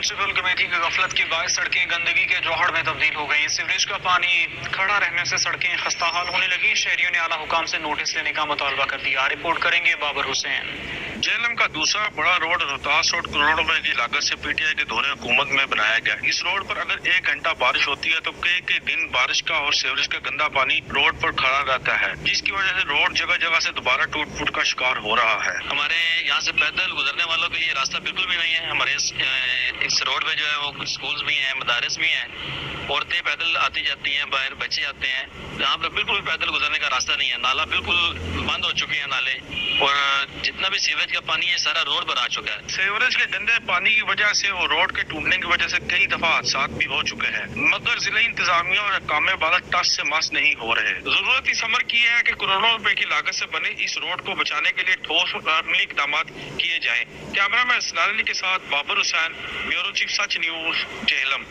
Municipal committee की गफलत के बायस सड़कें गंदगी के जौहर में तब्दील हो गई। सीवरेज का पानी खड़ा रहने से सड़कें खस्ताहाल होने लगी। शहरियों ने आला हुकाम से नोटिस लेने का मुतालबा कर दिया। रिपोर्ट करेंगे बाबर हुसैन। जेएलएम का दूसरा बड़ा रोड रोहतास रोड करोड़ों रुपए की लागत से पीटीआई के दौरे हुकूमत में बनाया गया। इस रोड पर अगर 1 घंटा बारिश होती है तो कई दिन बारिश का और सीवरेज का गंदा पानी रोड पर खड़ा रहता है, जिसकी वजह से रोड जगह जगह से दोबारा टूट फूट का शिकार हो रहा है। हमारे यहाँ से पैदल गुजरने वालों के लिए रास्ता बिल्कुल भी नहीं है। हमारे इस रोड पे जो है वो स्कूल्स भी हैं, मदारिस भी हैं, औरतें पैदल आती जाती हैं, बाहर बच्चे आते हैं। यहाँ पर बिल्कुल भी पैदल गुजरने का रास्ता नहीं है। नाला बिल्कुल बंद हो चुके हैं नाले, और जितना भी सीवरेज का पानी है सारा रोड पर आ चुका है। सीवरेज के गंदे पानी की वजह से और रोड के टूटने की वजह से कई दफा हादसा भी हो चुके हैं, मगर जिला इंतजामिया और हकाम बालद टस से मस नहीं हो रहे। जरूरत इस अमर की है कि करोड़ों रुपए की लागत से बने इस रोड को बचाने के लिए ठोस अमली इकदाम किए जाएं। कैमरा मैन सलाल अली के साथ बाबर हुसैन, ब्यूरो चीफ सच न्यूज, जेहलम।